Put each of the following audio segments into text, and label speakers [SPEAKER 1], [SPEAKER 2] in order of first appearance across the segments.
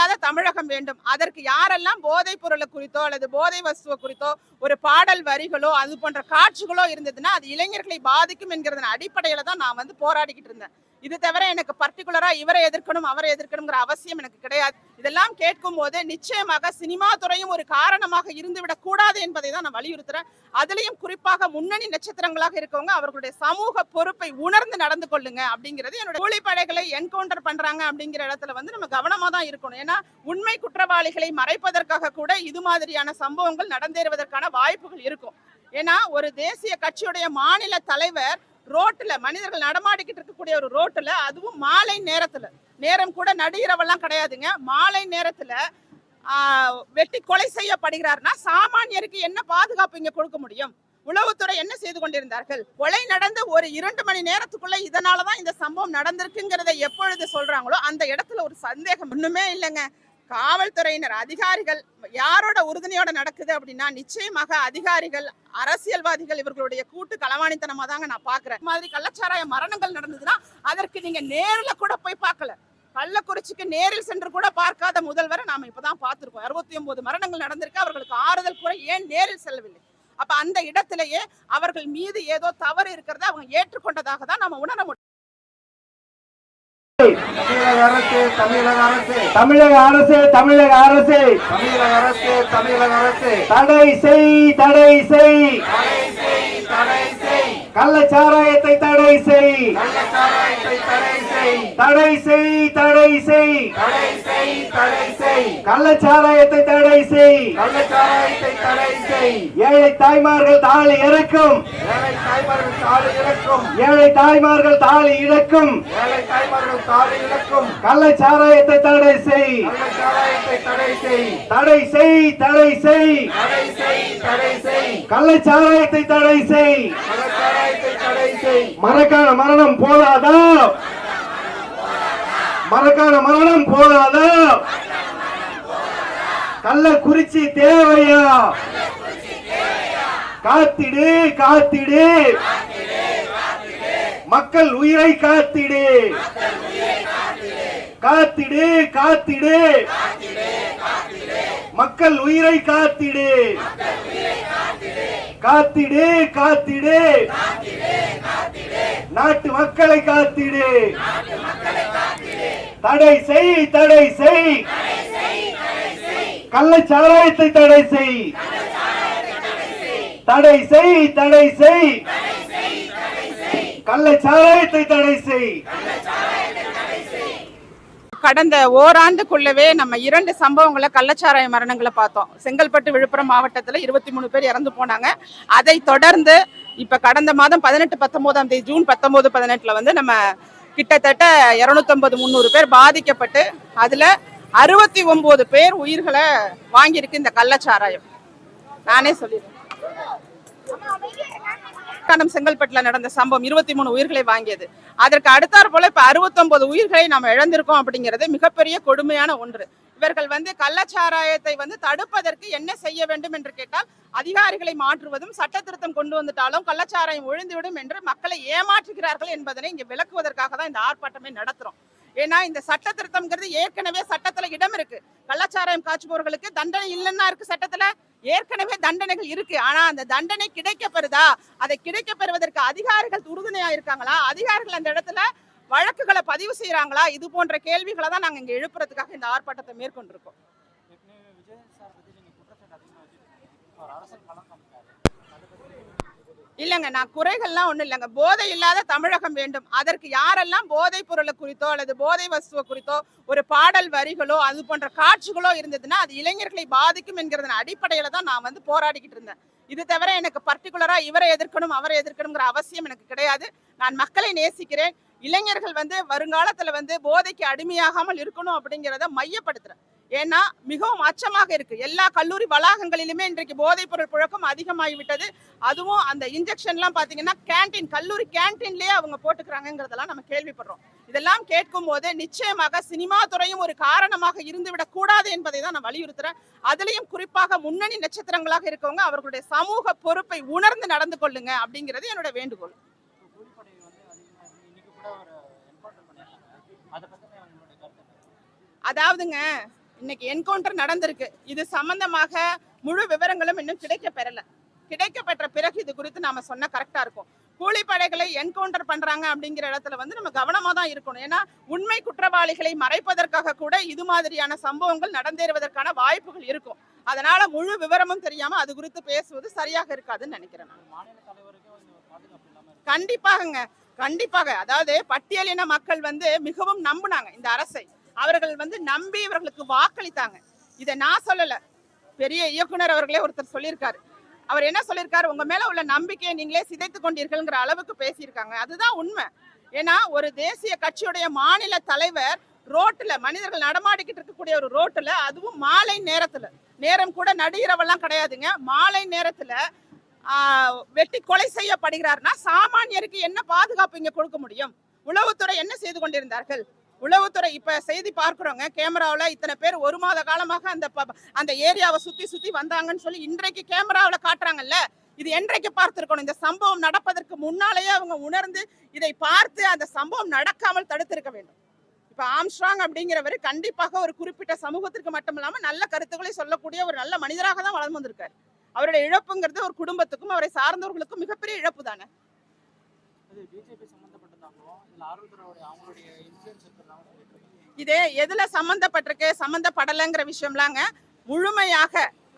[SPEAKER 1] இல்லாத தமிழகம் வேண்டும். அதற்கு யாரெல்லாம் போதைப் பொருளை குறித்தோ அல்லது போதை வஸ்துவ குறித்தோ ஒரு பாடல் வரிகளோ அது போன்ற காட்சிகளோ இருந்ததுன்னா அது இளைஞர்களை பாதிக்கும் என்கிறதன் அடிப்படையில தான் நான் போராடிக்கிட்டு இருந்தேன். இது தவிர எனக்கு பர்டிகுலரா இவரை எதிர்க்கணும் அவரை எதிர்க்கணுங்கிற அவசியம் எனக்கு கிடையாது. இதெல்லாம் கேட்கும் போது நிச்சயமாக சினிமா துறையும் ஒரு காரணமாக இருந்துவிடக் கூடாது என்பதை தான் நான் வலியுறுத்துறேன். அதுலயும் குறிப்பாக முன்னணி நட்சத்திரங்களாக இருக்கவங்க அவர்களுடைய சமூக பொறுப்பை உணர்ந்து நடந்து கொள்ளுங்க அப்படிங்கிறது என்னோட. கூலிப்படைகளை என்கவுண்டர் பண்றாங்க அப்படிங்கிற இடத்துல நம்ம கவனமா தான் இருக்கணும். ஏன்னா உண்மை குற்றவாளிகளை மறைப்பதற்காக கூட இது மாதிரியான சம்பவங்கள் நடந்தேறுவதற்கான வாய்ப்புகள் இருக்கும். ஏன்னா ஒரு தேசிய கட்சியுடைய மாநில தலைவர் ரோட்டுல மனிதர்கள் நடமாடிக்கிட்டு இருக்கக்கூடிய ஒரு ரோட்டுல, அதுவும் மாலை நேரத்துல, நேரம் கூட நடுஇரவெல்லாம் கிடையாதுங்க, மாலை நேரத்துல வெட்டி கொலை செய்யப்படுகிறார்னா சாமானியருக்கு என்ன பாதுகாப்பு இங்க கொடுக்க முடியும்? உளவுத்துறை என்ன செய்து கொண்டிருந்தார்கள்? கொலை நடந்த ஒரு 2 மணி நேரத்துக்குள்ள இதனாலதான் இந்த சம்பவம் நடந்திருக்குங்கிறத எப்பொழுது சொல்றாங்களோ அந்த இடத்துல ஒரு சந்தேகம் ஒண்ணுமே இல்லைங்க. காவல்துறையினர் அதிகாரிகள் யாரோட உறுதுணையோட நடக்குது அப்படின்னா நிச்சயமாக அதிகாரிகள், அரசியல்வாதிகள் இவர்களுடைய கூட்டு களவாணித்தனமா தாங்க நான் பாக்குறேன். மாதிரி கள்ளச்சாராய மரணங்கள் நடந்ததுன்னா அதற்கு நீங்க நேர்ல கூட போய் பார்க்கல. கள்ளக்குறிச்சிக்கு நேரில் சென்று கூட பார்க்காத முதல்வரை நாம இப்பதான் பார்த்திருக்கோம். 69 மரணங்கள் நடந்திருக்கு. அவர்களுக்கு ஆறுதல் கூற ஏன் நேரில் செல்லவில்லை? அப்ப அந்த இடத்திலேயே அவர்கள் மீது ஏதோ தவறு இருக்கிறத அவங்க ஏற்றுக்கொண்டதாக தான் நாம உணர முடியும்.
[SPEAKER 2] தமிழக அரசு தமிழக அரசு
[SPEAKER 3] தமிழக அரசு தமிழக அரசு
[SPEAKER 2] தமிழக அரசு தமிழக அரசு
[SPEAKER 3] தடை செய் தடை செய்
[SPEAKER 2] தடை செய்
[SPEAKER 3] கள்ளச்சாராயத்தை தடை செய்
[SPEAKER 2] கள்ளச்சாராயத்தை தடை செய்
[SPEAKER 3] தடை செய் தடை செய்
[SPEAKER 2] தடை செய் தடை செய்
[SPEAKER 3] கள்ளச்சாராயத்தை தடை செய்
[SPEAKER 2] கள்ளச்சாராயத்தை தடை செய்
[SPEAKER 3] ஏழை தாய்மார்கள் தாலி இறக்கும்
[SPEAKER 2] ஏழை தாய்மார்கள் தாலி இறக்கும்
[SPEAKER 3] ஏழை தாய்மார்கள் தாலி இழக்கும்
[SPEAKER 2] ஏழை தாய்மார்கள் தாலி இழக்கும்
[SPEAKER 3] கள்ளச்சாராயத்தை தடை செய்
[SPEAKER 2] கள்ளச்சாராயத்தை தடை செய்
[SPEAKER 3] தடை செய் தடை செய்
[SPEAKER 2] தடை செய் தடை செய்
[SPEAKER 3] கள்ளச்சாராயத்தை தடை செய்
[SPEAKER 2] கள்ளச்சாராயத்தை தடை செய்
[SPEAKER 3] மரக்கான மரணம் போதாதா? மரக்கான மரணம் போதாதா? கள்ளக்குறிச்சி தேவையா? காத்திடு காத்திடு மக்கள் உயிரை காத்திடு காத்திடு காத்திடு மக்கள் உயிரை காத்திடு காத்திடு காத்திடு நாட்டு மக்களை காத்திடு தடை செய் தடை செய் கள்ளச்சாராயத்தை தடை செய் தடை செய் தடை செய் கள்ளச்சாராயத்தை தடை செய்.
[SPEAKER 1] கடந்த ஓராண்டுக்குள்ளவே நம்ம 2 சம்பவங்களை கள்ளச்சாராய மரணங்களை பார்த்தோம். செங்கல்பட்டு விழுப்புரம் மாவட்டத்தில் 23 பேர் இறந்து போனாங்க. அதை தொடர்ந்து இப்ப கடந்த மாதம் 18-19ஆம் தேதி ஜூன் 19-18 நம்ம கிட்டத்தட்ட 250-300 பேர் பாதிக்கப்பட்டு அதுல 69 பேர் உயிர்களை வாங்கியிருக்கு இந்த கள்ளச்சாராயம். நானே சொல்லிடுறேன். செங்கல்பட்டுல நடந்த சம்பவம் 23 உயிர்களை வாங்கியது. அதற்கு அடுத்தாற் போல இப்ப 69 உயிர்களை நாம் இழந்திருக்கோம் அப்படிங்கிறது மிகப்பெரிய கொடுமையான ஒன்று. இவர்கள் கள்ளச்சாராயத்தை தடுப்பதற்கு என்ன செய்ய வேண்டும் என்று கேட்டால் அதிகாரிகளை மாற்றுவதும் சட்ட திருத்தம் கொண்டு வந்துட்டாலும் கள்ளச்சாராயம் ஒழிந்துவிடும் என்று மக்களை ஏமாற்றுகிறார்கள் என்பதனை இங்க விளக்குவதற்காக தான் இந்த ஆர்ப்பாட்டமே நடத்துறோம். ஏன்னா இந்த சட்ட திருத்தம்ங்கிறது ஏற்கனவே சட்டத்துல இடம் இருக்கு. கள்ளச்சாராயம் காய்ச்சுபவர்களுக்கு தண்டனை இல்லைன்னா இருக்கு, சட்டத்துல ஏற்கனவே தண்டனைகள் இருக்கு. ஆனா அந்த தண்டனை கிடைக்கப்பெறுதா? அதை கிடைக்கப்பெறுவதற்கு அதிகாரிகள் உறுதுணையா இருக்காங்களா? அதிகாரிகள் அந்த இடத்துல வழக்குகளை பதிவு செய்யறாங்களா? இது போன்ற கேள்விகளை தான் நாங்க இங்க எழுப்புறதுக்காக இந்த ஆர்ப்பாட்டத்தை மேற்கொண்டிருக்கோம். இல்லைங்க, நான் குறைகள்லாம் ஒண்ணும் இல்லைங்க. போதை இல்லாத தமிழகம் வேண்டும். அதற்கு யாரெல்லாம் போதைப் பொருளை குறித்தோ அல்லது போதை வஸ்துவ குறித்தோ ஒரு பாடல் வரிகளோ அது போன்ற காட்சிகளோ இருந்ததுன்னா அது இளைஞர்களை பாதிக்கும் என்கிறதன் அடிப்படையில தான் நான் போராடிக்கிட்டு இருந்தேன். இது தவிர எனக்கு பர்டிகுலரா இவரை எதிர்க்கணும் அவரை எதிர்க்கணுங்கிற அவசியம் எனக்கு கிடையாது. நான் மக்களை நேசிக்கிறேன். இளைஞர்கள் வருங்காலத்துல போதைக்கு அடிமையாகாமல் இருக்கணும் அப்படிங்கிறத மையப்படுத்துறேன். ஏன்னா மிகவும் அச்சமாக இருக்கு. எல்லா கல்லூரி வளாகங்களிலுமே இன்றைக்கு போதைப் பொருள் புழக்கம் அதிகமாகிவிட்டது. அதுவும் அந்த இன்ஜெக்ஷன்லாம் பாத்தீங்கன்னா கல்லூரி கேன்டீன்லயே அவங்க போட்டுக்கிறாங்கிறதெல்லாம் நம்ம கேள்விப்படுறோம். இதெல்லாம் கேட்கும் போது நிச்சயமாக சினிமா துறையும் ஒரு காரணமாக இருந்துவிடக் கூடாது என்பதை தான் நான் வலியுறுத்துறேன். அதுலயும் குறிப்பாக முன்னணி நட்சத்திரங்களாக இருக்கவங்க அவர்களுடைய சமூக பொறுப்பை உணர்ந்து நடந்து கொள்ளுங்க அப்படிங்கிறது என்னோட வேண்டுகோள். அதாவதுங்க, இன்னைக்கு என்கவுண்டர் நடந்திருக்கு. இது சம்பந்தமாக முழு விவரங்களும் இன்னும் கிடைக்கப்பெற்ற பிறகு இது குறித்து நாம சொன்னா கரெக்டா இருக்கும். கூலிப்படைகளை என்கவுண்டர் பண்றாங்க அப்படிங்கிற இடத்துல வந்து நம்ம கவனமா தான் இருக்கணும். ஏன்னா உண்மை குற்றவாளிகளை மறைப்பதற்காக கூட இது மாதிரியான சம்பவங்கள் நடந்தேறுவதற்கான வாய்ப்புகள் இருக்கும். அதனால முழு விவரமும் தெரியாம அது குறித்து பேசுவது சரியாக இருக்காதுன்னு நினைக்கிறேன். கண்டிப்பாக அதாவது பட்டியலின மக்கள் வந்து மிகவும் நம்பினாங்க இந்த அரசை. அவர்கள் வந்து நம்பி இவர்களுக்கு வாக்களித்தாங்க. இதை நான் சொல்லல, பெரிய இயக்குனர் அவர்களே ஒருத்தர் சொல்லியிருக்காரு. அவர் என்ன சொல்லியிருக்காரு, உங்க மேல உள்ள நம்பிக்கையை நீங்களே சிதைத்து கொண்டீர்கள்ங்கிற அளவுக்கு பேசியிருக்காங்க. அதுதான் உண்மை. ஏன்னா ஒரு தேசிய கட்சியுடைய மாநில தலைவர் ரோட்டுல மனிதர்கள் நடமாடிக்கிட்டு இருக்கக்கூடிய ஒரு ரோட்டுல, அதுவும் மாலை நேரத்துல, நேரம் கூட நடுஇரவெல்லாம் கிடையாதுங்க, மாலை நேரத்துல வெட்டி கொலை செய்யப்படுகிறார்னா சாமானியருக்கு என்ன பாதுகாப்பு இங்க கொடுக்க முடியும்? உளவுத்துறை என்ன செய்து கொண்டிருந்தார்கள்? உளவுத்துறை இப்ப செய்தி பார்க்கிறோங்க, கேமராவில் இத்தனை பேர் 1 மாத காலமாக அந்த ஏரியாவை சுத்தி வந்தாங்கன்னு சொல்லி இன்றைக்கு கேமராவில் காட்டுறாங்கல்ல. இது என்றைக்கு பார்த்திருக்கணும்? இந்த சம்பவம் நடப்பதற்கு முன்னாலேயே அவங்க உணர்ந்து இதை பார்த்து அந்த சம்பவம் நடக்காமல் தடுத்திருக்க வேண்டும். இப்ப ஆம்ஸ்ட்ராங் அப்படிங்கிறவர் கண்டிப்பாக ஒரு குறிப்பிட்ட சமூகத்திற்கு மட்டும் இல்லாம நல்ல கருத்துக்களை சொல்லக்கூடிய ஒரு நல்ல மனிதராக தான் வளர்ந்து வந்திருக்காரு. அவருடைய இழப்புங்கிறது ஒரு குடும்பத்துக்கும் அவரை சார்ந்தவர்களுக்கும் மிகப்பெரிய இழப்பு தானே. இதே எதுல சம்பந்தப்படலைங்கிற விஷயம்லாங்க முழுமையாக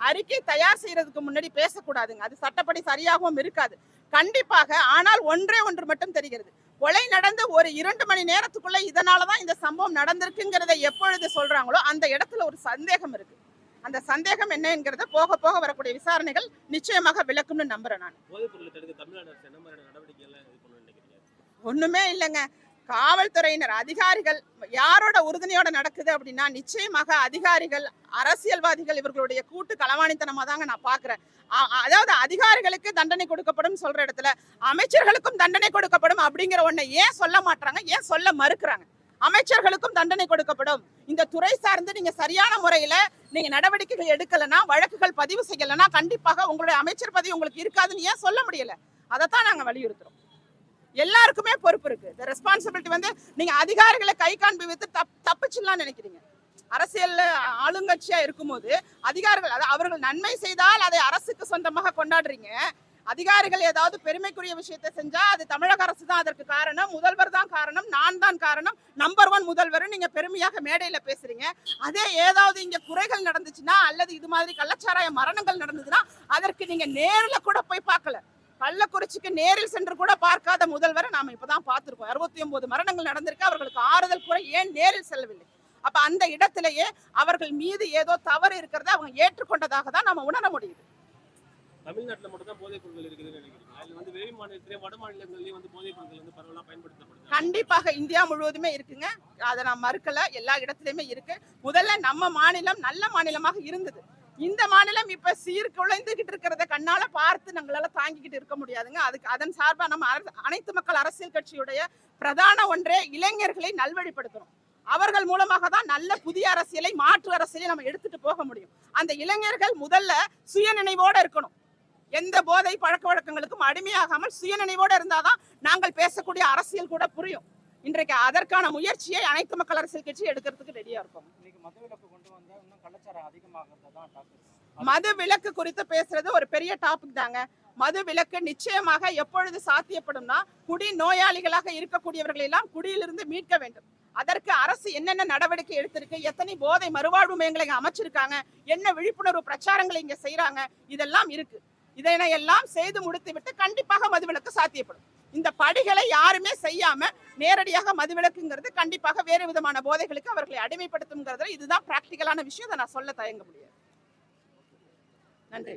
[SPEAKER 1] அறிக்கை தயார் செய்யறதுக்கு முன்னாடி பேசக்கூடாதுங்க. அது சட்டப்படி சரியாகவும் இருக்காது கண்டிப்பாக. ஆனால் ஒன்று மட்டும் தெரிகிறது, கொலை நடந்து ஒரு 2 மணி நேரத்துக்குள்ள இதனாலதான் இந்த சம்பவம் நடந்திருக்குங்கிறத எப்பொழுது சொல்றாங்களோ அந்த இடத்துல ஒரு சந்தேகம் இருக்கு. அந்த சந்தேகம் என்ன என்கிறத போக போக வரக்கூடிய விசாரணைகள் நிச்சயமாக விளக்கும்னு நம்புறேன் நான். ஒண்ணுமே இல்லைங்க, காவல்துறையினர் அதிகாரிகள் யாரோட உறுதுணையோட நடக்குது அப்படின்னா நிச்சயமாக அதிகாரிகள், அரசியல்வாதிகள் இவர்களுடைய கூட்டு களவாணித்தனமா தாங்க நான் பாக்குறேன். அதாவது அதிகாரிகளுக்கு தண்டனை கொடுக்கப்படும் சொல்ற இடத்துல அமைச்சர்களுக்கும் தண்டனை கொடுக்கப்படும் அப்படிங்கிற ஒன்றை ஏன் சொல்ல மாட்டாங்க, ஏன் சொல்ல மறுக்கிறாங்க? அமைச்சர்களுக்கும் தண்டனை கொடுக்கப்படும். இந்த துறை சார்ந்து நீங்க சரியான முறையில நீங்க நடவடிக்கைகள் எடுக்கலன்னா, வழக்குகள் பதிவு செய்யலன்னா கண்டிப்பாக உங்களுடைய அமைச்சர் பதவி உங்களுக்கு இருக்காதுன்னு ஏன் சொல்ல முடியல? அதைத்தான் நாங்க வலியுறுத்துறோம். எல்லாருக்குமே பொறுப்பு இருக்கு. இந்த ரெஸ்பான்சிபிலிட்டி வந்து நீங்க அதிகாரிகளை கை காண்பி வைத்து தப்பிச்சுலாம் நினைக்கிறீங்க. அரசியல் ஆளுங்கட்சியா இருக்கும்போது அதிகாரிகள் அவர்கள் நன்மை செய்தால் அதை அரசுக்கு சொந்தமாக கொண்டாடுறீங்க. அதிகாரிகள் ஏதாவது பெருமைக்குரிய விஷயத்தை செஞ்சா அது தமிழக அரசு தான் அதற்கு காரணம், முதல்வர் தான் காரணம், நான் தான் காரணம், நம்பர் 1 முதல்வர் நீங்க பெருமையாக மேடையில பேசுறீங்க. அதே ஏதாவது இங்க குறைகள் நடந்துச்சுன்னா அல்லது இது மாதிரி கள்ளச்சாராய மரணங்கள் நடந்ததுன்னா அதற்கு நீங்க நேரில் கூட போய் பார்க்கல. கள்ளக்குறிச்சிக்கு நேரில் சென்று கூட பார்க்காத முதல்வரை நாம இப்பதான் பார்த்திருக்கோம். 69 மரணங்கள் நடந்திருக்கு, அவர்களுக்கு ஆறுதல் கூட ஏன் நேரில் செல்லவில்லை? அப்ப அந்த இடத்திலேயே அவர்கள் மீது ஏதோ தவறு இருக்கிறத அவங்க ஏற்றுக்கொண்டதாக தான் நாம உணர முடியுது.
[SPEAKER 4] தமிழ்நாட்டில் மட்டும் தான் போதைப் பொருட்கள் இருக்குதுன்னு நினைக்கிறீங்க? அது வந்து வெளி மாநிலத்திலே வட மாநிலங்களிலேயே வந்து போதைப் பொருட்கள் வந்து பரவலாக பயன்படுத்தப்படுது.
[SPEAKER 1] கண்டிப்பாக இந்தியா முழுவதுமே இருக்குங்க, அதை நான் மறுக்கல, எல்லா இடத்துலயுமே இருக்கு. முதல்ல நம்ம மாநிலம் நல்ல மாநிலமாக இருந்தது. இந்த மாநிலம் இப்ப சீர்குலைந்துகிட்டு இருக்கிறத கண்ணால பார்த்து நம்மளால தாங்கிக்கிட்டு இருக்க முடியாதுங்க. அதுக்கு அதன் சார்பா நம்ம அனைத்து மக்கள் அரசியல் கட்சியுடைய பிரதான ஒன்றே இளைஞர்களை நல்வழிப்படுத்தணும். அவர்கள் மூலமாக தான் நல்ல புதிய அரசியலை, மாற்று அரசியலை நம்ம எடுத்துட்டு போக முடியும். அந்த இளைஞர்கள் முதல்ல சுயநினைவோட இருக்கணும். எந்த போதை பழக்க வழக்கங்களுக்கும் அடிமையாகாமல் சுயநினைவோட இருந்தாதான் நாங்கள் பேசக்கூடிய அரசியல் கூட புரியும். இன்றைக்கு அதற்கான முயற்சியை அனைத்து மக்கள் அரசியல் கட்சி எடுக்கிறதுக்கு ரெடியா இருக்கும். மது விலக்கு குறித்து பேசுறது ஒரு பெரிய டாபிக் தாங்க. மது விலக்கு நிச்சயமாக எப்பொழுது சாத்தியப்படும்னா, குடி நோயாளிகளாக இருக்கக்கூடியவர்களை எல்லாம் குடியிலிருந்து மீட்க வேண்டும். அதற்கு அரசு என்னென்ன நடவடிக்கை எடுத்திருக்கு, எத்தனை போதை மறுவாழ்வு மையங்களை அமைச்சிருக்காங்க, என்ன விழிப்புணர்வு பிரச்சாரங்களை இங்க செய்யறாங்க, இதெல்லாம் இருக்கு. இதனையெல்லாம் செய்து முடித்து விட்டு கண்டிப்பாக மதுவிலக்கு சாத்தியப்படும். இந்த படிகளை யாருமே செய்யாம நேரடியாக மதுவிலக்குங்கிறது கண்டிப்பாக வேறு விதமான போதைகளுக்கு அவர்களை அடிமைப்படுத்தும்ங்கிறதுல இதுதான் பிராக்டிக்கலான விஷயம். அதை நான் சொல்ல தயங்க முடியாது. நன்றி.